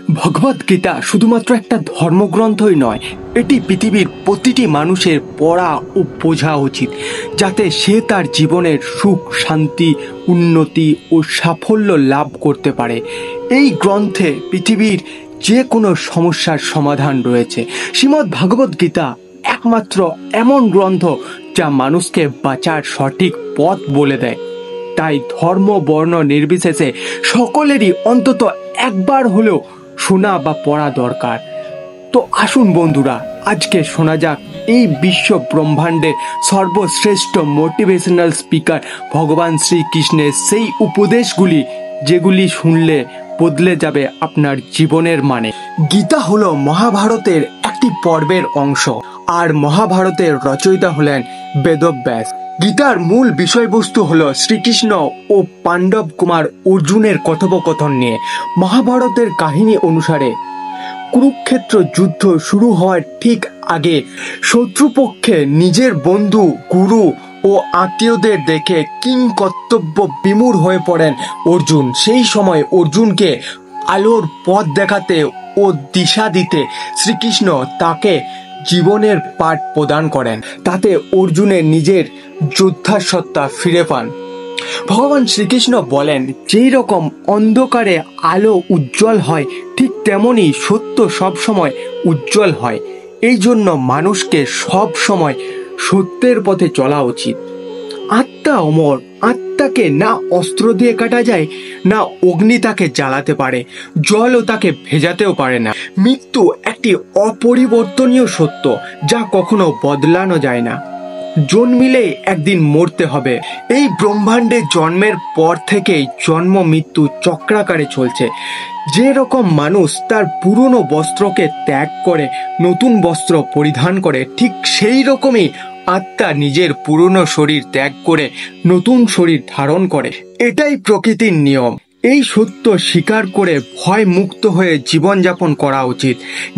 ভগবদ্গীতা শুধুমাত্র একটা ধর্মগ্রন্থই নয়, এটি পৃথিবীর প্রতিটি মানুষের পড়া ও বোঝা উচিত, যাতে সে তার জীবনের সুখ, শান্তি, উন্নতি ও সাফল্য লাভ করতে পারে। এই গ্রন্থে পৃথিবীর যে কোনো সমস্যার সমাধান রয়েছে। শ্রীমদ্ ভগবদ্গীতা একমাত্র এমন গ্রন্থ যা মানুষকে বাঁচার সঠিক পথ বলে দেয়। তাই ধর্ম, বর্ণ নির্বিশেষে সকলেরই অন্তত একবার হলেও শোনা বা পড়া দরকার। তো আসুন বন্ধুরা, আজকে শোনা যাক এই বিশ্ব ব্রহ্মাণ্ডের সর্বশ্রেষ্ঠ মোটিভেশনাল স্পিকার ভগবান শ্রীকৃষ্ণের সেই উপদেশগুলি, যেগুলি শুনলে বদলে যাবে আপনার জীবনের মানে। গীতা হলো মহাভারতের একটি পর্বের অংশ, আর মহাভারতের রচয়িতা হলেন বেদব্যাস। গীতার মূল বিষয়বস্তু হলো শ্রীকৃষ্ণ ও পাণ্ডব কুমার অর্জুনের কথোপকথন নিয়ে। মহাভারতের কাহিনী অনুসারে কুরুক্ষেত্র যুদ্ধ শুরু হওয়ার ঠিক আগে শত্রুপক্ষে নিজের বন্ধু, গুরু ও আত্মীয়দের দেখে কিংকর্তব্য বিমূঢ় হয়ে পড়েন অর্জুন। সেই সময় অর্জুনকে আলোর পথ দেখাতে ও দিশা দিতে শ্রীকৃষ্ণ তাকে জীবনের পাঠ প্রদান করেন। তাতে অর্জুনের নিজের যোদ্ধার সত্তা ফিরে পান। ভগবান শ্রীকৃষ্ণ বলেন, যেই রকম অন্ধকারে আলো উজ্জ্বল হয়, ঠিক তেমনি সত্য সবসময় উজ্জ্বল হয়। এই জন্য মানুষকে সব সময় সত্যের পথে চলা উচিত। আত্মা অমর, আত্মাকে না অস্ত্র দিয়ে কাটা যায়, না অগ্নি তাকে জ্বালাতে পারে, জলও তাকে ভেজাতেও পারে না। মৃত্যু একটি অপরিবর্তনীয় সত্য, যা কখনো বদলানো যায় না। জন্মিলেই একদিন মরতে হবে। এই ব্রহ্মাণ্ডে জন্মের পর থেকেই জন্ম মৃত্যু চক্রাকারে চলছে। যে রকম মানুষ তার পুরনো বস্ত্রকে ত্যাগ করে নতুন বস্ত্র পরিধান করে, ঠিক সেই রকমই আত্মা নিজের পুরনো শরীর ত্যাগ করে নতুন শরীর ধারণ করে। এটাই প্রকৃতির নিয়ম। এই সত্য স্বীকার করে ভয় মুক্ত হয়ে জীবনযাপন করা উচিত।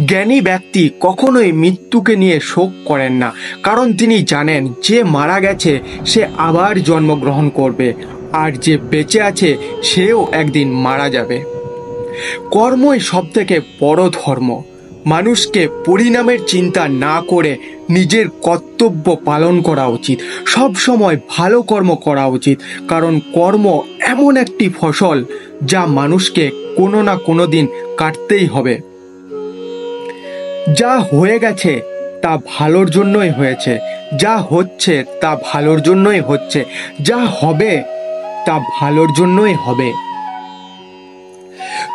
জ্ঞানী ব্যক্তি কখনোই মৃত্যুকে নিয়ে শোক করেন না, কারণ তিনি জানেন যে মারা গেছে সে আবার জন্মগ্রহণ করবে, আর যে বেঁচে আছে সেও একদিন মারা যাবে। কর্মই সবথেকে বড় ধর্ম। মানুষকে পরিণামের চিন্তা না করে নিজের কর্তব্য পালন করা উচিত। সব সময় ভালো কর্ম করা উচিত, কারণ কর্ম এমন একটি ফসল যা মানুষকে কোনো না কোনো দিন কাটতেই হবে। যা হয়ে গেছে তা ভালোর জন্যই হয়েছে, যা হচ্ছে তা ভালোর জন্যই হচ্ছে, যা হবে তা ভালোর জন্যই হবে।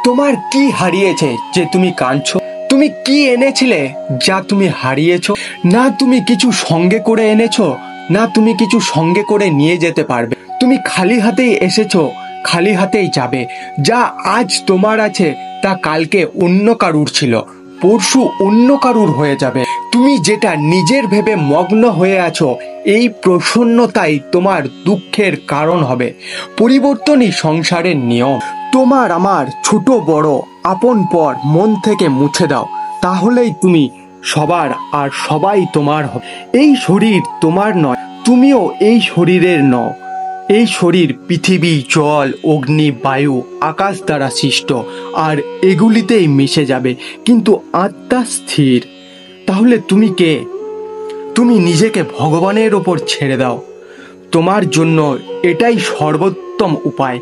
তোমার কি হারিয়েছে যে তুমি কাঁদছো? তুমি কি এনেছিলে যা তুমি হারিয়েছো? না তুমি কিছু সঙ্গে করে এনেছো, না তুমি কিছু সঙ্গে করে নিয়ে যেতে পারবে। তুমি খালি হাতেই এসেছো, খালি হাতেই যাবে। যা আজ তোমার আছে তা কালকে অন্য কারুর ছিল, পরশু অন্য কারুর হয়ে যাবে। তুমি যেটা নিজের ভেবে মগ্ন হয়ে আছো, এই প্রসন্নতাই তোমার দুঃখের কারণ হবে। পরিবর্তনই সংসারের নিয়ম। তোমার আমার ছোট বড় আপন পর মন থেকে মুছে দাও, তাহলেই তুমি সবার আর সবাই তোমার হবে। এই শরীর তোমার নয়, তুমিও এই শরীরের নও। এই শরীর পৃথিবী, জল, অগ্নি, বায়ু, আকাশ দ্বারা সৃষ্ট, আর এগুলিতেই মিশে যাবে, কিন্তু আত্মা স্থির। তাহলে তুমি কে? তুমি নিজেকে ভগবানের ওপর ছেড়ে দাও। তোমার জন্য এটাই সর্বোত্তম উপায়।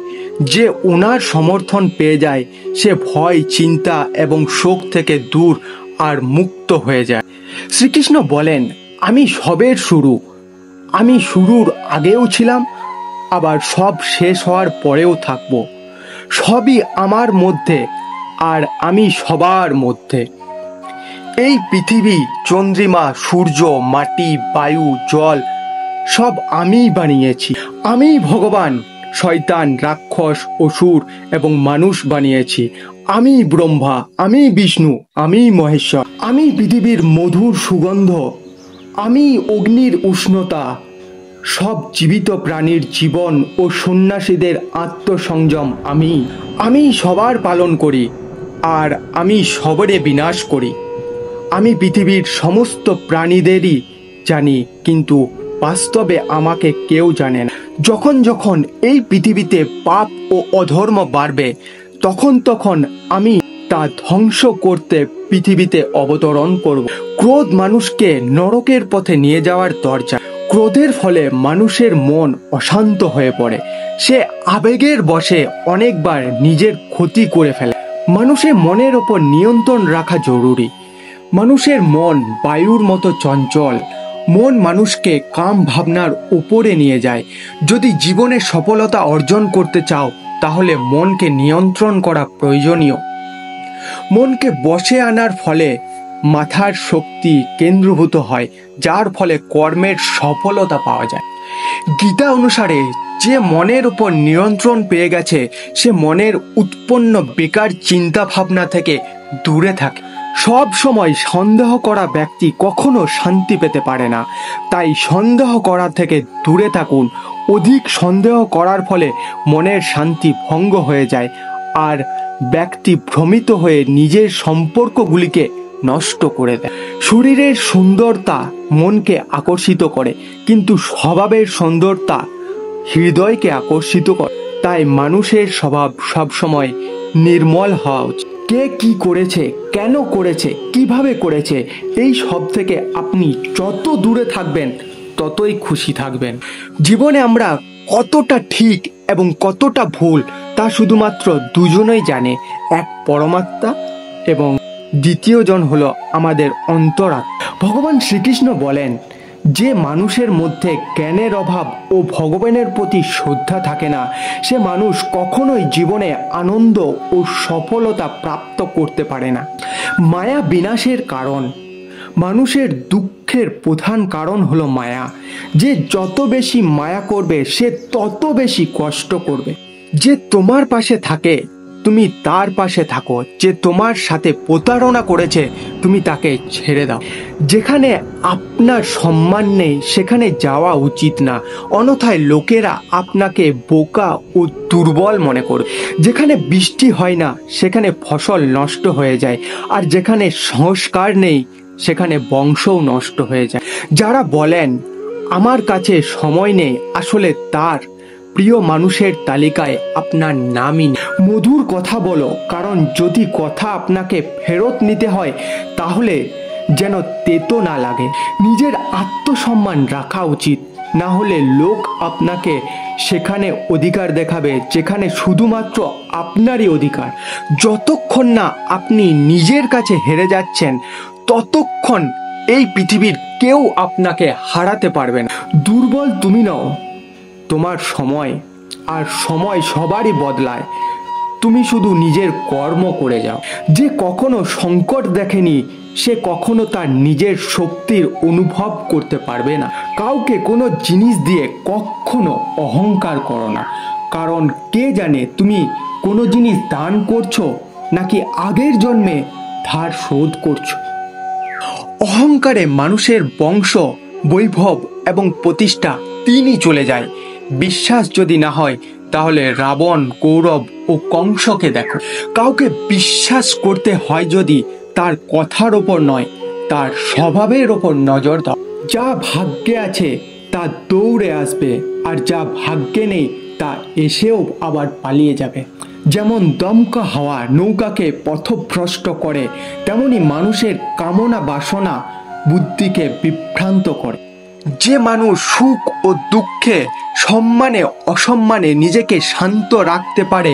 যে ওনার সমর্থন পেয়ে যায়, সে ভয়, চিন্তা এবং শোক থেকে দূর আর মুক্ত হয়ে যায়। শ্রীকৃষ্ণ বলেন, আমি সবের শুরু। আমি শুরুর আগেও ছিলাম, আবার সব শেষ হওয়ার পরেও থাকব। সবই আমার মধ্যে, আর আমি সবার মধ্যে। এই পৃথিবী, চন্দ্রিমা, সূর্য, মাটি, বায়ু, জল সব আমিই বানিয়েছি। আমিই ভগবান, শয়তান, রাক্ষস, অসুর এবং মানুষ বানিয়েছি। আমি ব্রহ্মা, আমি বিষ্ণু, আমি মহেশ্বর। আমি পৃথিবীর মধুর সুগন্ধ, আমি অগ্নির উষ্ণতা, সব জীবিত প্রাণীর জীবন ও সন্ন্যাসীদের আত্মসংযম আমি সবার পালন করি, আর আমি সবরে বিনাশ করি। আমি পৃথিবীর সমস্ত প্রাণীদেরই জানি, কিন্তু বাস্তবে আমাকে কেউ জানে না। যখন যখন এই পৃথিবীতে পাপ ও অধর্ম বাড়বে, তখন তখন আমি তা ধ্বংস করতে পৃথিবীতে অবতরণ করব। ক্রোধ মানুষকে নরকের পথে নিয়ে যাওয়ার দরজা। ক্রোধের ফলে মানুষের মন অশান্ত হয়ে পড়ে, সে আবেগের বশে অনেকবার নিজের ক্ষতি করে ফেলে। মানুষের মনের ওপর নিয়ন্ত্রণ রাখা জরুরি। মানুষের মন বায়ুর মতো চঞ্চল। মন মানুষকে কাম ভাবনার উপরে নিয়ে যায়। যদি জীবনে সফলতা অর্জন করতে চাও তাহলে মনকে নিয়ন্ত্রণ করা প্রয়োজনীয়। মনকে বশে আনার ফলে মাথার শক্তি কেন্দ্রীভূত হয়, যার ফলে কর্মের সফলতা পাওয়া যায়। গীতা অনুসারে যে মনের উপর নিয়ন্ত্রণ পেয়ে গেছে সে মনের উৎপন্ন বেকার চিন্তা ভাবনা থেকে দূরে থাকে। সব সময় সন্দেহ করা ব্যক্তি কখনো শান্তি পেতে পারে না, তাই সন্দেহ করা থেকে দূরে থাকুন। অধিক সন্দেহ করার ফলে মনের শান্তি ভঙ্গ হয়ে যায় আর ব্যক্তি ভ্রমিত হয়ে নিজের সম্পর্কগুলিকে নষ্ট করে দেয়। শরীরের সুন্দরতা মনকে আকর্ষিত করে, কিন্তু স্বভাবের সুন্দরতা হৃদয়কে আকর্ষিত করে। তাই মানুষের স্বভাব সবসময় নির্মল হওয়া উচিত। কে কি করেছে, কেন করেছে, কিভাবে করেছে, এই সব থেকে আপনি যত দূরে থাকবেন ততই খুশি থাকবেন। জীবনে আমরা কতটা ঠিক এবং কতটা ভুল তা শুধুমাত্র দুজনেই জানে, এক পরমাত্মা এবং দ্বিতীয়জন হলো আমাদের অন্তরাত্মা। ভগবান শ্রীকৃষ্ণ বলেন, যে মানুষের মধ্যে জ্ঞানের অভাব ও ভগবানের প্রতি শ্রদ্ধা থাকে না, সে মানুষ কখনোই জীবনে আনন্দ ও সফলতা প্রাপ্ত করতে পারে না। মায়া বিনাশের কারণ। মানুষের দুঃখের প্রধান কারণ হলো মায়া। যে যত বেশি মায়া করবে সে তত বেশি কষ্ট করবে। যে তোমার পাশে থাকে তুমি তার পাশে থাকো, যে তোমার সাথে প্রতারণা করেছে তুমি তাকে ছেড়ে দাও। যেখানে আপনার সম্মান নেই সেখানে যাওয়া উচিত না, অন্যথায় লোকেরা আপনাকে বোকা ও দুর্বল মনে করবে। যেখানে বৃষ্টি হয় না সেখানে ফসল নষ্ট হয়ে যায়, আর যেখানে সংস্কার নেই সেখানে বংশও নষ্ট হয়ে যায়। যারা বলেন আমার কাছে সময় নেই, আসলে তার প্রিয় মানুষের তালিকায় আপনার নামই নেই। মধুর কথা বলো, কারণ যদি কথা আপনাকে ফেরত নিতে হয় তাহলে যেন তেতো না লাগে। নিজের আত্মসম্মান রাখা উচিত, না হলে লোক আপনাকে সেখানে অধিকার দেখাবে যেখানে শুধুমাত্র আপনারই অধিকার। যতক্ষণ না আপনি নিজের কাছে হেরে যাচ্ছেন ততক্ষণ এই পৃথিবীর কেউ আপনাকে হারাতে পারবে না। দুর্বল তুমি নও, তোমার সময়, আর সময় সবারই বদলায়। তুমি শুধু নিজের কর্ম করে যাও। যে কখনো সংকট দেখেনি সে কখনো তার নিজের শক্তির অনুভব করতে পারবে না। কাউকে কোনো জিনিস দিয়ে কখনো অহংকার করো না, কারণ কে জানে তুমি কোনো জিনিস দান করছো নাকি আগের জন্মে ধার শোধ করছো। অহংকারে মানুষের বংশ, বৈভব এবং প্রতিষ্ঠা তিনই চলে যায়। বিশ্বাস যদি না হয় তাহলে রাবণ, কৌরব ও কংসকে দেখো। কাউকে বিশ্বাস করতে হয় যদি তার কথার ওপর নয়, তার স্বভাবের ওপর নজর দাও। যা ভাগ্যে আছে তা দৌড়ে আসবে, আর যা ভাগ্যে নেই তা এসেও আবার পালিয়ে যাবে। যেমন দমকা হাওয়া নৌকাকে পথভ্রষ্ট করে, তেমনি মানুষের কামনা বাসনা বুদ্ধিকে বিভ্রান্ত করে। যে মানুষ সুখ ও দুঃখে, সম্মানে অসম্মানে নিজেকে শান্ত রাখতে পারে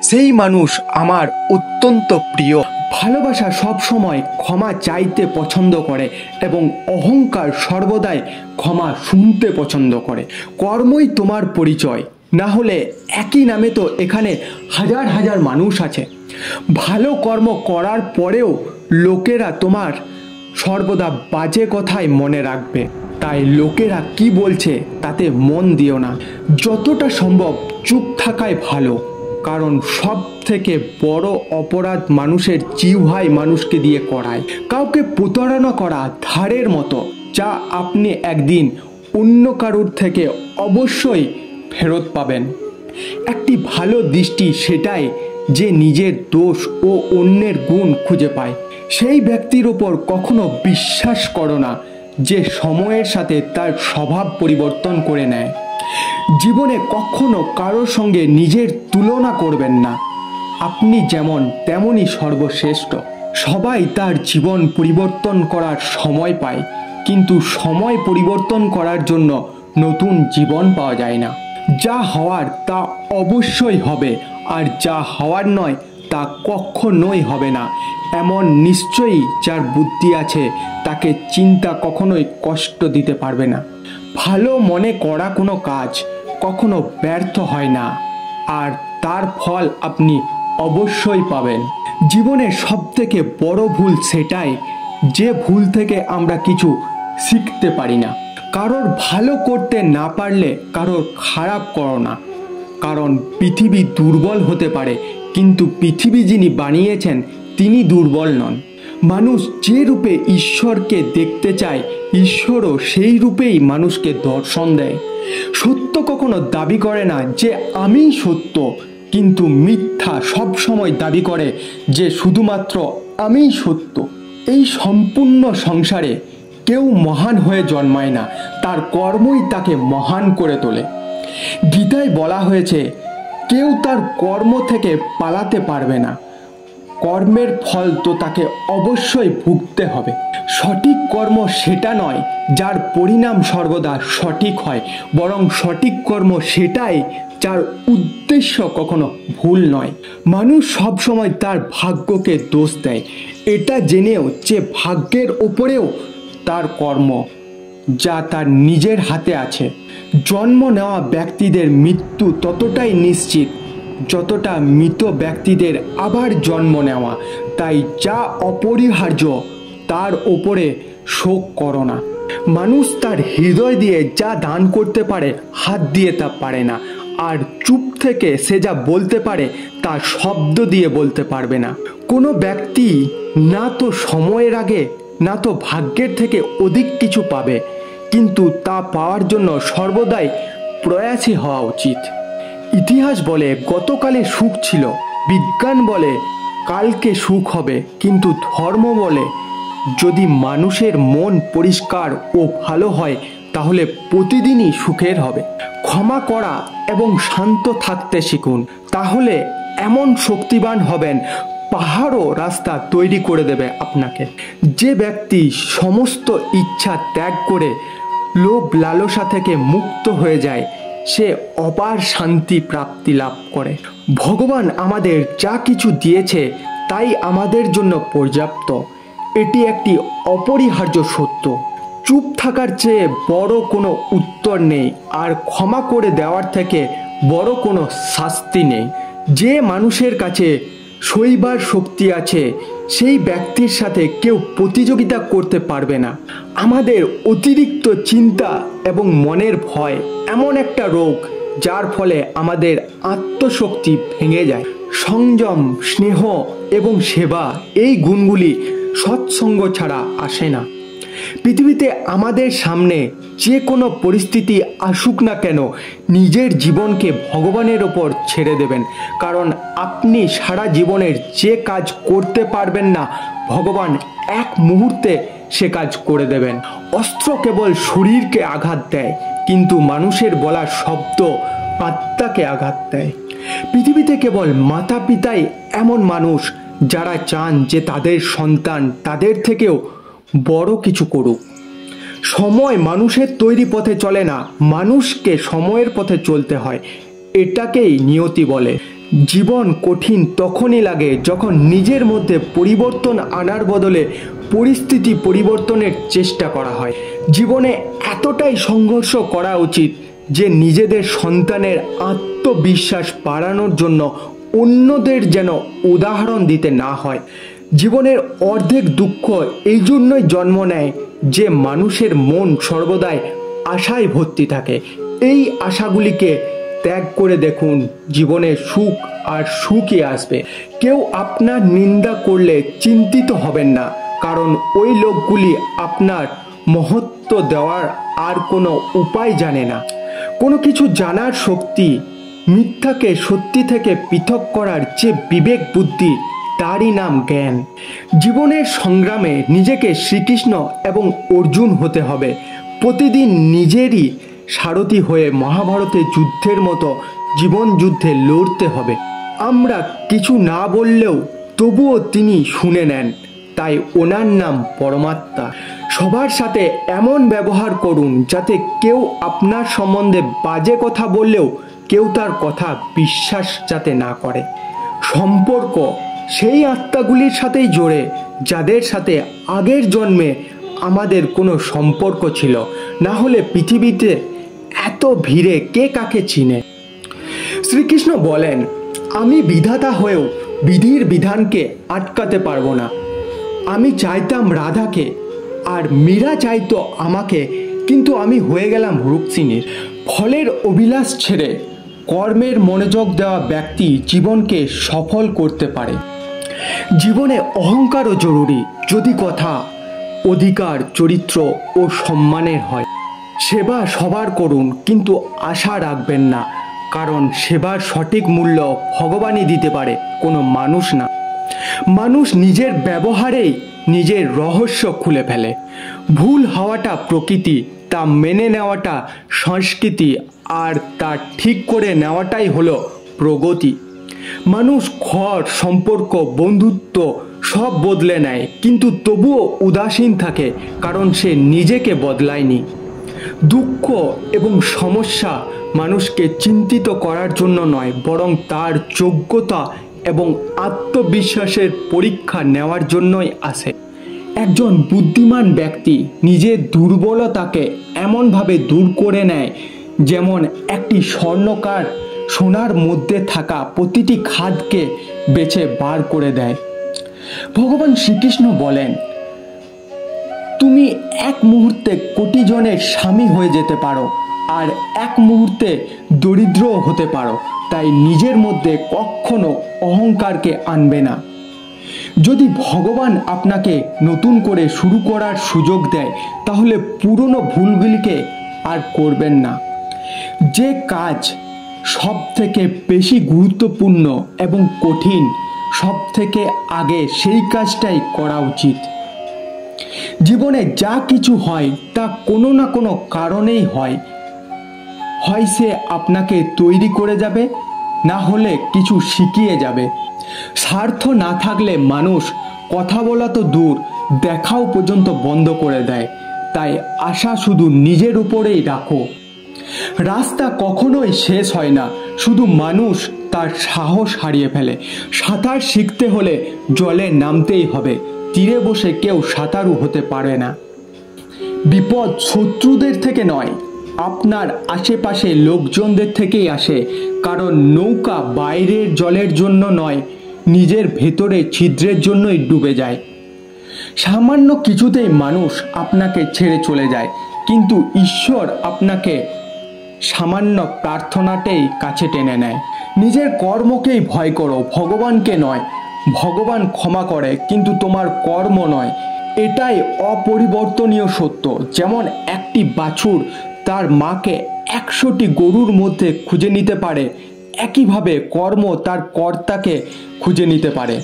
সেই মানুষ আমার অত্যন্ত প্রিয়। ভালোবাসা সবসময় ক্ষমা চাইতে পছন্দ করে এবং অহংকার সর্বদাই ক্ষমা শুনতে পছন্দ করে। কর্মই তোমার পরিচয়, না হলে একই নামে তো এখানে হাজার হাজার মানুষ আছে। ভালো কর্ম করার পরেও লোকেরা তোমার সর্বদা বাজে কথাই মনে রাখবে, তাই লোকেরা কি বলছে তাতে মন দিও না। যতটা সম্ভব চুপ থাকাই ভালো, কারণ সব থেকে বড় অপরাধ মানুষের জিহ্বাই মানুষকে দিয়ে করায়। কাউকে প্রতারণা করা ধারের মতো, যা আপনি একদিন অন্য কারুর থেকে অবশ্যই ফেরত পাবেন। একটি ভালো দৃষ্টি সেটাই যে নিজের দোষ ও অন্যের গুণ খুঁজে পায়। সেই ব্যক্তির ওপর কখনো বিশ্বাস করো না যে সময়ের সাথে তার স্বভাব পরিবর্তন করে নেয়। জীবনে কখনো কারোর সঙ্গে নিজের তুলনা করবেন না। আপনি যেমন তেমনই সর্বশ্রেষ্ঠ। সবাই তার জীবন পরিবর্তন করার সময় পায়, কিন্তু সময় পরিবর্তন করার জন্য নতুন জীবন পাওয়া যায় না। যা হওয়ার তা অবশ্যই হবে, আর যা হওয়ার নয় তা কখনোই হবে না। এমন নিশ্চয়ই যার বুদ্ধি আছে, তাকে চিন্তা কখনোই কষ্ট দিতে পারবে না। ভালো মনে করা কোনো কাজ কখনো ব্যর্থ হয় না, আর তার ফল আপনি অবশ্যই পাবেন। জীবনের সবথেকে বড় ভুল সেটাই, যে ভুল থেকে আমরা কিছু শিখতে পারি না। কারোর ভালো করতে না পারলে কারোর খারাপ করো না, কারণ পৃথিবী দুর্বল হতে পারে, কিন্তু পৃথিবী যিনি বানিয়েছেন তিনি দুর্বল নন। মানুষ যে রূপে ঈশ্বরকে দেখতে চায়, ঈশ্বরও সেই রূপেই মানুষকে দর্শন দেয়। সত্য কখনো দাবি করে না যে আমি সত্য, কিন্তু মিথ্যা সব সময় দাবি করে যে শুধুমাত্র আমিই সত্য। এই সম্পূর্ণ সংসারে কেউ মহান হয়ে জন্মায় না, তার কর্মই তাকে মহান করে তোলে। গীতায় বলা হয়েছে, কেউ তার কর্ম থেকে পালাতে পারবে না, কর্মের ফল তো তাকে অবশ্যই ভুগতে হবে। সঠিক কর্ম সেটা নয় যার পরিণাম সর্বদা সঠিক হয়, বরং সঠিক কর্ম সেটাই যার উদ্দেশ্য কখনো ভুল নয়। মানুষ সবসময় তার ভাগ্যকে দোষ দেয়, এটা জেনেও যে ভাগ্যের ওপরেও তার কর্ম, যা তার নিজের হাতে আছে। জন্ম নেওয়া ব্যক্তিদের মৃত্যু ততটাই নিশ্চিত যতটা মৃত ব্যক্তিদের আবার জন্ম নেওয়া। তাই যা অপরিহার্য তার ওপরে শোক করো না। মানুষ তার হৃদয় দিয়ে যা দান করতে পারে, হাত দিয়ে তা পারে না। আর চুপ থেকে সে যা বলতে পারে তা শব্দ দিয়ে বলতে পারবে না। কোনো ব্যক্তি না তো সময়ের আগে না তো ভাগ্যের থেকে অধিক কিছু পাবে, কিন্তু তা পাওয়ার জন্য সর্বদাই প্রয়াসী হওয়া উচিত। ইতিহাস বলে গতকালে সুখ ছিল, বিজ্ঞান বলে কালকে সুখ হবে, কিন্তু ধর্ম বলে যদি মানুষের মন পরিষ্কার ও ভালো হয় তাহলে প্রতিদিনই সুখের হবে। ক্ষমা করা এবং শান্ত থাকতে শিখুন, তাহলে এমন শক্তিবান হবেন পাহাড়ও রাস্তা তৈরি করে দেবে আপনাকে। যে ব্যক্তি সমস্ত ইচ্ছা ত্যাগ করে লোভ লালসা থেকে মুক্ত হয়ে যায়, সে অপার শান্তি প্রাপ্তি লাভ করে। ভগবান আমাদের যা কিছু দিয়েছে তাই আমাদের জন্য পর্যাপ্ত, এটি একটি অপরিহার্য সত্য। চুপ থাকার চেয়ে বড় কোনো উত্তর নেই, আর ক্ষমা করে দেওয়ার থেকে বড় কোনো শাস্তি নেই। যে মানুষের কাছে সইবার শক্তি আছে, সেই ব্যক্তির সাথে কেউ প্রতিযোগিতা করতে পারবে না। আমাদের অতিরিক্ত চিন্তা এবং মনের ভয় এমন একটা রোগ যার ফলে আমাদের আত্মশক্তি ভেঙে যায়। সংযম, স্নেহ এবং সেবা, এই গুণগুলি সৎসঙ্গ ছাড়া আসে না। পৃথিবীতে আমাদের সামনে যে কোনো পরিস্থিতি আসুক না কেন, নিজের জীবনকে ভগবানের ওপর ছেড়ে দেবেন, কারণ আপনি সারা জীবনের যে কাজ করতে পারবেন না, ভগবান এক মুহূর্তে সে কাজ করে দেবেন। অস্ত্র কেবল শরীরকে আঘাত দেয়, কিন্তু মানুষের বলা শব্দ আত্মাকে আঘাত দেয়। পৃথিবীতে কেবল মাতা পিতাই এমন মানুষ যারা চান যে তাদের সন্তান তাদের থেকেও বড় কিছু করুক। সময় মানুষের তৈরি পথে চলে না, মানুষকে সময়ের পথে চলতে হয়, এটাকেই নিয়তি বলে। জীবন কঠিন তখনই লাগে যখন নিজের মধ্যে পরিবর্তন আনার বদলে পরিস্থিতি পরিবর্তনের চেষ্টা করা হয়। জীবনে এতটাই সংঘর্ষ করা উচিত যে নিজেদের সন্তানের আত্মবিশ্বাস বাড়ানোর জন্য অন্যদের যেন উদাহরণ দিতে না হয়। জীবনের অর্ধেক দুঃখ এই জন্যই জন্ম নেয় যে মানুষের মন সর্বদাই আশায় ভর্তি থাকে। এই আশাগুলিকে ত্যাগ করে দেখুন, জীবনে সুখ আর সুখই আসবে। কেউ আপনার নিন্দা করলে চিন্তিত হবেন না, কারণ ওই লোকগুলি আপনার মহত্ব দেওয়ার আর কোনো উপায় জানে না। কোনো কিছু জানার শক্তি, মিথ্যাকে সত্যি থেকে পৃথক করার যে বিবেক বুদ্ধি, তারই নাম জ্ঞান। জীবনের সংগ্রামে নিজেকে শ্রীকৃষ্ণ এবং অর্জুন হতে হবে। প্রতিদিন নিজেরই সারথি হয়ে মহাভারতের যুদ্ধের মতো জীবন যুদ্ধে লড়তে হবে। আমরা কিছু না বললেও তবুও তিনি শুনে নেন, তাই ওনার নাম পরমাত্মা। সবার সাথে এমন ব্যবহার করুন যাতে কেউ আপনার সম্বন্ধে বাজে কথা বললেও কেউ তার কথা বিশ্বাস যাতে না করে। সম্পর্ক সেই আত্মাগুলির সাথেই জোড়ে যাদের সাথে আগের জন্মে আমাদের কোনো সম্পর্ক ছিল, না হলে পৃথিবীতে এত ভিড়ে কে কাকে চিনে। শ্রীকৃষ্ণ বলেন, আমি বিধাতা হয়েও বিধির বিধানকে আটকাতে পারবো না। আমি চাইতাম রাধাকে আর মীরা চাইতো আমাকে, কিন্তু আমি হয়ে গেলাম রুক্মিণীর। ফলের অভিলাষ ছেড়ে কর্মের মনোযোগ দেওয়া ব্যক্তি জীবনকে সফল করতে পারে। জীবনে অহংকারও জরুরি, যদি কথা, অধিকার, চরিত্র ও সম্মানের হয়। সেবা সবার করুন, কিন্তু আশা রাখবেন না, কারণ সেবার সঠিক মূল্য ভগবানই দিতে পারে, কোনো মানুষ না। মানুষ নিজের ব্যবহারেই নিজের রহস্য খুলে ফেলে। ভুল হওয়াটা প্রকৃতি, তা মেনে নেওয়াটা সংস্কৃতি, আর তা ঠিক করে নেওয়াটাই হলো প্রগতি। মানুষ ঘর, সম্পর্ক, বন্ধুত্ব সব বদলে নেয়, কিন্তু তবুও উদাসীন থাকে, কারণ সে নিজেকে বদলায়নি। দুঃখ এবং সমস্যা মানুষকে চিন্তিত করার জন্য নয়, বরং তার যোগ্যতা এবং আত্মবিশ্বাসের পরীক্ষা নেওয়ার জন্যই আসে। একজন বুদ্ধিমান ব্যক্তি নিজের দুর্বলতাকে এমনভাবে দূর করে নেয়, যেমন একটি স্বর্ণকার সোনার মধ্যে থাকা প্রতিটি খাদকে বেছে বার করে দেয়। ভগবান শ্রীকৃষ্ণ বলেন, তুমি এক মুহূর্তে কোটি জনের স্বামী হয়ে যেতে পারো, আর এক মুহূর্তে দরিদ্রও হতে পারো। তাই নিজের মধ্যে কখনো অহংকারকে আনবে না। যদি ভগবান আপনাকে নতুন করে শুরু করার সুযোগ দেয়, তাহলে পুরনো ভুলগুলিকে আর করবেন না। যে কাজ সব থেকে বেশি গুরুত্বপূর্ণ এবং কঠিন, সব থেকে আগে সেই কাজটাই করা উচিত। জীবনে যা কিছু হয় তা কোনো না কোনো কারণেই হয়। হয় সে আপনাকে তৈরি করে যাবে, না হলে কিছু শিখিয়ে যাবে। স্বার্থ না থাকলে মানুষ কথা বলা তো দূর, দেখাও পর্যন্ত বন্ধ করে দেয়। তাই আশা শুধু নিজের উপরেই রাখো। রাস্তা কখনোই শেষ হয় না, শুধু মানুষ তার সাহস হারিয়ে ফেলে। সাঁতার শিখতে হলে জলে নামতেই হবে, তীরে বসে কেউ সাঁতারু হতে পারে না। বিপদ শত্রুদের থেকে নয়, আপনার আশেপাশে লোকজনদের থেকেই আসে, কারণ নৌকা বাইরের জলের জন্য নয়, নিজের ভেতরে ছিদ্রের জন্যই ডুবে যায়। সামান্য কিছুতেই মানুষ আপনাকে ছেড়ে চলে যায়, কিন্তু ঈশ্বর আপনাকে সামান্য প্রার্থনাতেই কাছে টেনে নেয়। নিজের কর্মকেই ভয় করো, ভগবানকে নয়। ভগবান ক্ষমা করে, কিন্তু তোমার কর্ম নয়। এটাই অপরিবর্তনীয় সত্য। যেমন একটি বাছুর তার মাকে 100টি গরুর মধ্যে খুঁজে নিতে পারে, একইভাবে কর্ম তার কর্তাকে খুঁজে নিতে পারে।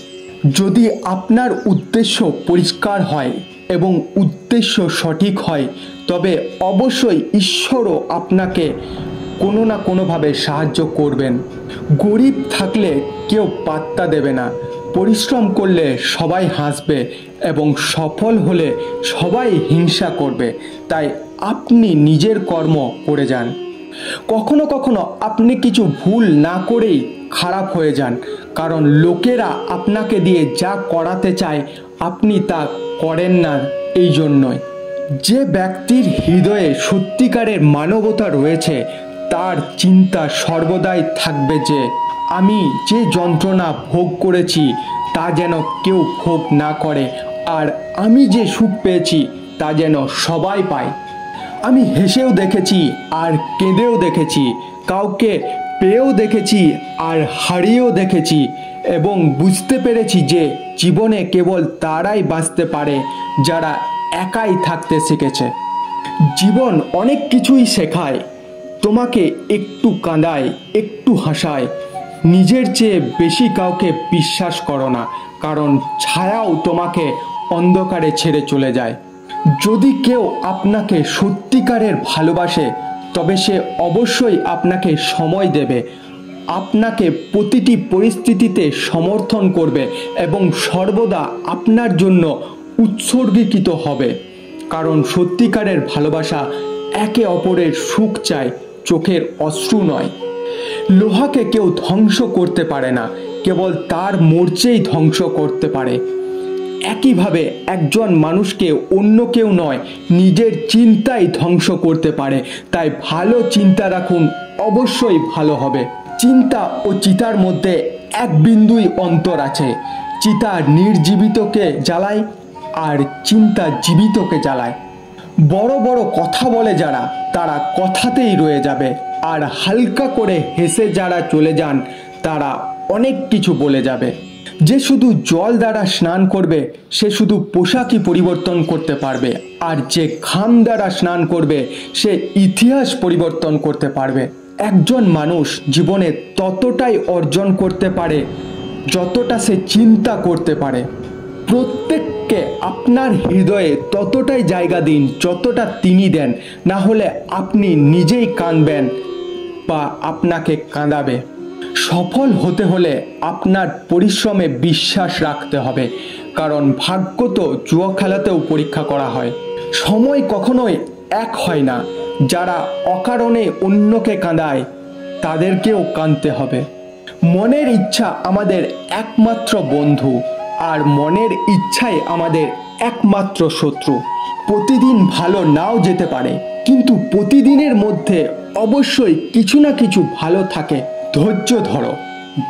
যদি আপনার উদ্দেশ্য পরিষ্কার হয় এবং উদ্দেশ্য সঠিক হয়, তবে অবশ্যই ঈশ্বরও আপনাকে কোনো না কোনোভাবে সাহায্য করবেন। গরিব থাকলে কেউ পাত্তা দেবে না, পরিশ্রম করলে সবাই হাসবে এবং সফল হলে সবাই হিংসা করবে। তাই আপনি নিজের কর্ম করে যান। কখনো কখনো আপনি কিছু ভুল না করেই খারাপ হয়ে যান, কারণ লোকেরা আপনাকে দিয়ে যা করাতে চায় আপনি তা করেন না। এই জন্যই যে ব্যক্তির হৃদয়ে সত্যিকারের মানবতা রয়েছে, তার চিন্তা সর্বদাই থাকবে যে আমি যে যন্ত্রণা ভোগ করেছি তা যেন কেউ ভোগ না করে, আর আমি যে সুখ পেয়েছি তা যেন সবাই পায়। আমি হেসেও দেখেছি আর কেঁদেও দেখেছি, কাউকে পেয়েও দেখেছি আর হারিয়েও দেখেছি, এবং বুঝতে পেরেছি যে জীবনে কেবল তারাই বাঁচতে পারে যারা একাই থাকতে শিখেছে। জীবন অনেক কিছুই শেখায়, তোমাকে একটু কাঁদায়, একটু হাসায়। নিজের চেয়ে বেশি কাউকে বিশ্বাস করো না, কারণ ছায়াও তোমাকে অন্ধকারে ছেড়ে চলে যায়। যদি কেউ আপনাকে সত্যিকারের ভালোবাসে, তবে সে অবশ্যই আপনাকে সময় দেবে, আপনাকে প্রতিটি পরিস্থিতিতে সমর্থন করবে এবং সর্বদা আপনার জন্য উৎসর্গীকৃত হবে। কারণ সত্যিকারের ভালোবাসা একে অপরের সুখ চায়, চোখের অশ্রু নয়। লোহাকে কেউ ধ্বংস করতে পারে না, কেবল তার মরচেই ধ্বংস করতে পারে। একইভাবে একজন মানুষকে অন্য কেউ নয়, নিজের চিন্তাই ধ্বংস করতে পারে। তাই ভালো চিন্তা রাখুন, অবশ্যই ভালো হবে। চিন্তা ও চিতার মধ্যে এক বিন্দুই অন্তর আছে। চিতা নির্জীবিতকে জ্বালায় আর চিন্তা জীবিতকে জ্বালায়। বড় বড় কথা বলে যারা, তারা কথাতেই রয়ে যাবে। আর হালকা করে হেসে যারা চলে যান, তারা অনেক কিছু বলে যাবে। যে শুধু জল দ্বারা স্নান করবে, সে শুধু পোশাকই পরিবর্তন করতে পারবে। আর যে ঘাম দ্বারা স্নান করবে, সে ইতিহাস পরিবর্তন করতে পারবে। একজন মানুষ জীবনে ততটাই অর্জন করতে পারে যতটা সে চিন্তা করতে পারে। প্রত্যেককে আপনার হৃদয়ে ততটাই জায়গা দিন যতটা তিনি দেন, না হলে আপনি নিজেই কাঁদবেন বা আপনাকে কাঁদাবে। সফল হতে হলে আপনার পরিশ্রমে বিশ্বাস রাখতে হবে, কারণ ভাগ্য তো জুয়া খেলাতেও পরীক্ষা করা হয়। সময় কখনোই এক হয় না। যারা অকারণে অন্যকে কাঁদায়, তাদেরকেও কাঁদতে হবে। মনের ইচ্ছা আমাদের একমাত্র বন্ধু, আর মনের ইচ্ছাই আমাদের একমাত্র শত্রু। প্রতিদিন ভালো নাও যেতে পারে, কিন্তু প্রতিদিনের মধ্যে অবশ্যই কিছু না কিছু ভালো থাকে। ধৈর্য ধরো।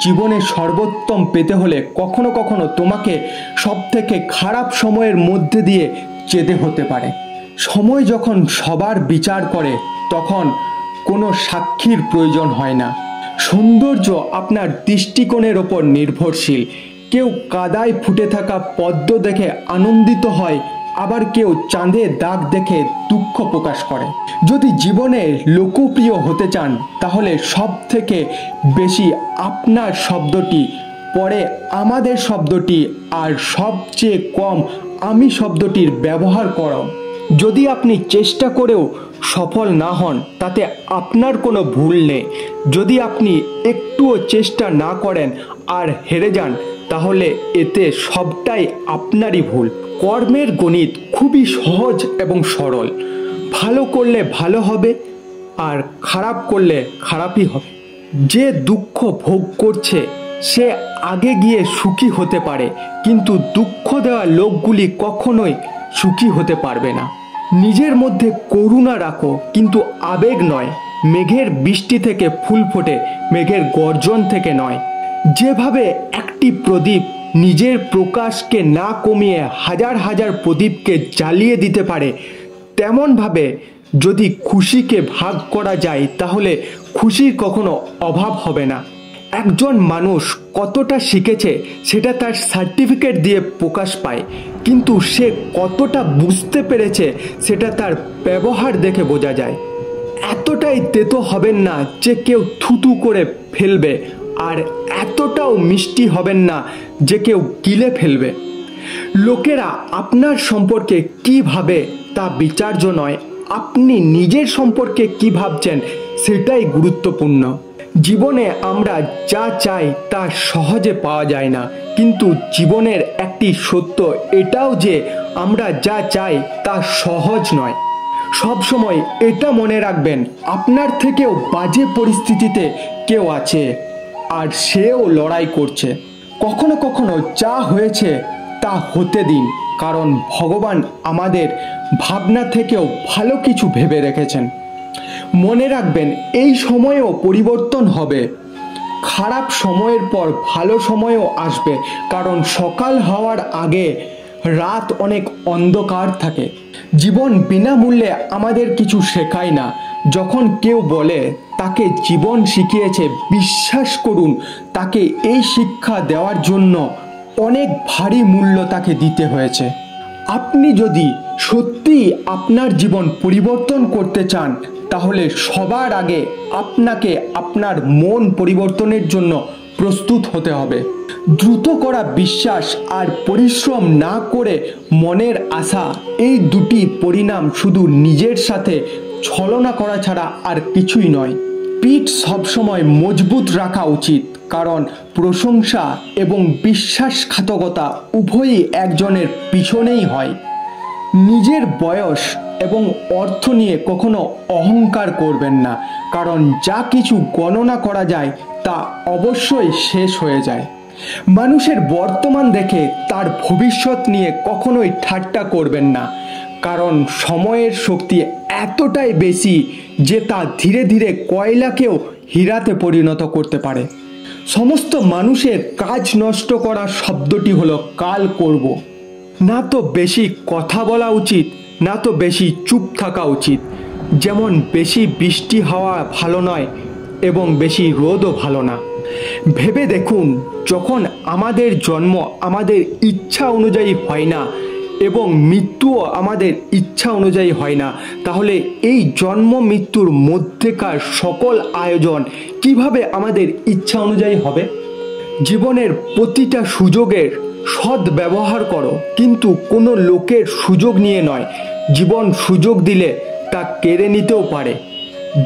জীবনে সর্বোত্তম পেতে হলে কখনো কখনো তোমাকে সবথেকে খারাপ সময়ের মধ্যে দিয়ে যেতে হতে পারে। সময় যখন সবার বিচার করে, তখন কোনো সাক্ষীর প্রয়োজন হয় না। সৌন্দর্য আপনার দৃষ্টিকোণের ওপর নির্ভরশীল। কেউ কাদায় ফুটে থাকা পদ্ম দেখে আনন্দিত হয়, আবার কেউ চাঁদে দাগ দেখে দুঃখ প্রকাশ করে। যদি জীবনে লোকপ্রিয় হতে চান, তাহলে সব থেকে বেশি আপনার শব্দটি, পরে আমাদের শব্দটি, আর সবচেয়ে কম আমি শব্দটির ব্যবহার করো। যদি আপনি চেষ্টা করেও সফল না হন, তাতে আপনার কোনো ভুল নেই। যদি আপনি একটুও চেষ্টা না করেন আর হেরে যান, তাহলে এতে সবটাই আপনারই ভুল। কর্মের গণিত খুবই সহজ এবং সরল। ভালো করলে ভালো হবে, আর খারাপ করলে খারাপই হবে। যে দুঃখ ভোগ করছে, সে আগে গিয়ে সুখী হতে পারে, কিন্তু দুঃখ দেওয়া লোকগুলি কখনোই সুখী হতে পারবে না। নিজের মধ্যে করুণা রাখো, কিন্তু আবেগ নয়। মেঘের বৃষ্টি থেকে ফুল ফোটে, মেঘের গর্জন থেকে নয়। যেভাবে একটি প্রদীপ নিজের প্রকাশকে না কমিয়ে হাজার হাজার প্রদীপকে জ্বালিয়ে দিতে পারে, তেমনভাবে যদি খুশিকে ভাগ করা যায়, তাহলে খুশির কখনো অভাব হবে না। একজন মানুষ কতটা শিখেছে সেটা তার সার্টিফিকেট দিয়ে প্রকাশ পায়, কিন্তু সে কতটা বুঝতে পেরেছে সেটা তার ব্যবহার দেখে বোঝা যায়। এতটাই তেতো হবেন না যে কেউ থুতু করে ফেলবে, আর এতটাও মিষ্টি হবেন না যে কেউ গিলে ফেলবে। লোকেরা আপনার সম্পর্কে কি ভাবে তা বিচার্য নয়, আপনি নিজের সম্পর্কে কি ভাবছেন সেটাই গুরুত্বপূর্ণ। জীবনে আমরা যা চাই তা সহজে পাওয়া যায় না, কিন্তু জীবনের একটি সত্য এটাও যে আমরা যা চাই তা সহজ নয়। সব সময় এটা মনে রাখবেন, আপনার থেকেও বাজে পরিস্থিতিতে কেউ আছে, আর সেও লড়াই করছে। কখনো কখনো যা হয়েছে তা হতে দিন, কারণ ভগবান আমাদের ভাবনা থেকেও ভালো কিছু ভেবে রেখেছেন। মনে রাখবেন, এই সময়েও পরিবর্তন হবে। খারাপ সময়ের পর ভালো সময়ও আসবে, কারণ সকাল হওয়ার আগে রাত অনেক অন্ধকার থাকে। জীবন বিনামূল্যে আমাদের কিছু শেখায় না। যখন কেউ বলে তাকে জীবন শিখিয়েছে, বিশ্বাস করুন, তাকে এই শিক্ষা দেওয়ার জন্য অনেক ভারী মূল্য তাকে দিতে হয়েছে। আপনি যদি সত্যি আপনার জীবন পরিবর্তন করতে চান, তাহলে সবার আগে আপনাকে আপনার মন পরিবর্তনের জন্য প্রস্তুত হতে হবে। দ্রুত করা বিশ্বাস আর পরিশ্রম না করে মনের আশা, এই দুটি পরিণাম শুধু নিজের সাথে ছলনা করা ছাড়া আর কিছুই নয়। পিঠ সবসময় মজবুত রাখা উচিত, কারণ প্রশংসা এবং বিশ্বাসঘাতকতা উভয়ই একজনের পিছনেই হয়। নিজের বয়স এবং অর্থ নিয়ে কখনো অহংকার করবেন না, কারণ যা কিছু গণনা করা যায় তা অবশ্যই শেষ হয়ে যায়। মানুষের বর্তমান দেখে তার ভবিষ্যৎ নিয়ে কখনোই ঠাট্টা করবেন না, কারণ সময়ের শক্তি এতটাই বেশি যে তা ধীরে ধীরে কয়লাকেও হীরাতে পরিণত করতে পারে। সমস্ত মানুষের কাজ নষ্ট করা শব্দটি হলো কাল করব। না তো বেশি কথা বলা উচিত, না তো বেশি চুপ থাকা উচিত। যেমন বেশি বৃষ্টি হওয়া ভালো নয় এবং বেশি রোদও ভালো না। ভেবে দেখুন, যখন আমাদের জন্ম আমাদের ইচ্ছা অনুযায়ী হয় না এবং মৃত্যুও আমাদের ইচ্ছা অনুযায়ী হয় না, তাহলে এই জন্ম মৃত্যুর মধ্যেকার সকল আয়োজন কিভাবে আমাদের ইচ্ছা অনুযায়ী হবে? জীবনের প্রতিটা সুযোগের সৎ ব্যবহার করো, কিন্তু কোনো লোকের সুযোগ নিয়ে নয়। জীবন সুযোগ দিলে তা কেড়ে নিতেও পারে।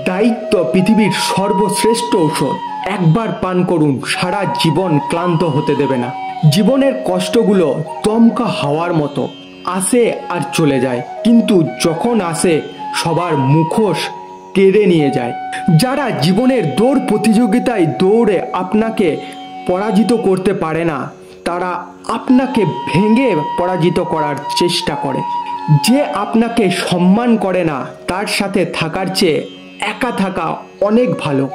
দায়িত্ব পৃথিবীর সর্বশ্রেষ্ঠ ঔষধ। একবার পান করুন, সারা জীবন ক্লান্ত হতে দেবে না। জীবনের কষ্টগুলো দমকা হাওয়ার মতো, আসে আর চলে যায়, কিন্তু যখন আসে সবার মুখোশ কেড়ে নিয়ে যায়। যারা জীবনের দৌড় প্রতিযোগিতায় দৌড়ে আপনাকে পরাজিত করতে পারে না, তারা আপনাকে ভেঙে পরাজিত করার চেষ্টা করে। যে আপনাকে সম্মান করে না, তার সাথে থাকার চেয়ে একা থাকা অনেক ভালো।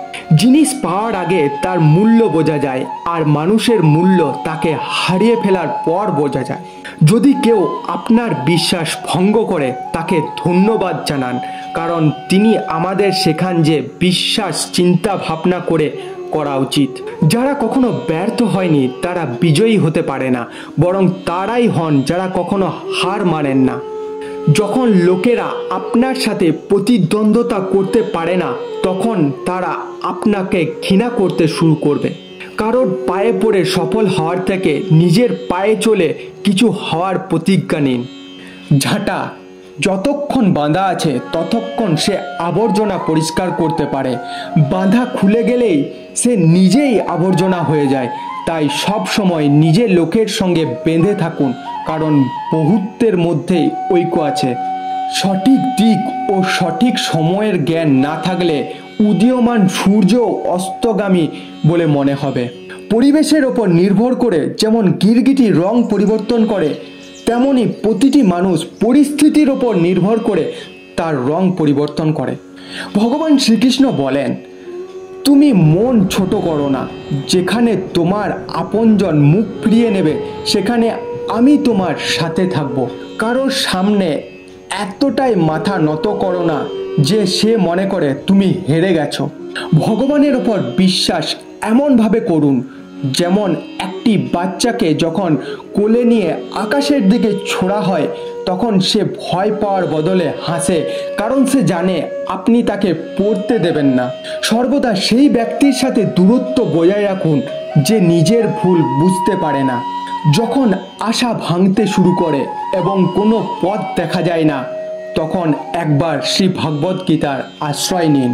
জিনিস পাওয়ার আগে তার মূল্য বোঝা যায়, আর মানুষের মূল্য তাকে হারিয়ে ফেলার পর বোঝা যায়। যদি কেউ আপনার বিশ্বাস ভঙ্গ করে, তাকে ধন্যবাদ জানান, কারণ তিনি আমাদের শেখান যে বিশ্বাস চিন্তা ভাবনা করে করা উচিত। যারা কখনো ব্যর্থ হয়নি তারা বিজয়ী হতে পারে না, বরং তারাই হন যারা কখনো হার মানেন না। যখন লোকেরা আপনার সাথে প্রতিদ্বন্দ্বিতা করতে পারে না, তখন তারা আপনাকে ঘৃণা করতে শুরু করবে। কারোর পায়ে পড়ে সফল হওয়ার থেকে নিজের পায়ে চলে কিছু হওয়ার প্রতিজ্ঞা নিন। ঝাঁটা যতক্ষণ বাঁধা আছে ততক্ষণ সে আবর্জনা পরিষ্কার করতে পারে, বাঁধা খুলে গেলেই সে নিজেই আবর্জনা হয়ে যায়। তাই সব সময় নিজের লোকের সঙ্গে বেঁধে থাকুন, কারণ বহুত্বের মধ্যেই ঐক্য আছে। সঠিক দিক ও সঠিক সময়ের জ্ঞান না থাকলে উদীয়মান সূর্য অস্তগামী বলে মনে হবে। পরিবেশের ওপর নির্ভর করে যেমন গিরগিটি রং পরিবর্তন করে, তেমনি প্রতিটি মানুষ পরিস্থিতির ওপর নির্ভর করে তার রং পরিবর্তন করে। ভগবান শ্রীকৃষ্ণ বলেন, তুমি মন ছোট করো না। যেখানে তোমার আপনজন মুখ ফিরিয়ে নেবে, সেখানে আমি তোমার সাথে থাকব। কারোর সামনে এতটাই মাথা নত করো না যে সে মনে করে তুমি হেরে গেছো। ভগবানের ওপর বিশ্বাস এমনভাবে করুন যেমন একটি বাচ্চাকে যখন কোলে নিয়ে আকাশের দিকে ছোড়া হয়, তখন সে ভয় পাওয়ার বদলে হাসে, কারণ সে জানে আপনি তাকে পড়তে দেবেন না। সর্বদা সেই ব্যক্তির সাথে দূরত্ব বজায় রাখুন যে নিজের ভুল বুঝতে পারে না। যখন আশা ভাঙতে শুরু করে এবং কোনো পথ দেখা যায় না, তখন একবার শ্রী ভগবদ গীতার আশ্রয় নিন।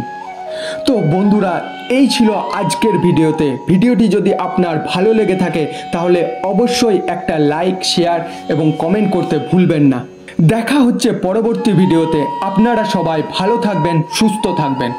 তো বন্ধুরা, এই ছিল আজকের ভিডিওটি যদি আপনার ভালো লেগে থাকে তাহলে অবশ্যই একটা লাইক, শেয়ার এবং কমেন্ট করতে ভুলবেন না। দেখা হচ্ছে পরবর্তী ভিডিওতে। আপনারা সবাই ভালো থাকবেন, সুস্থ থাকবেন।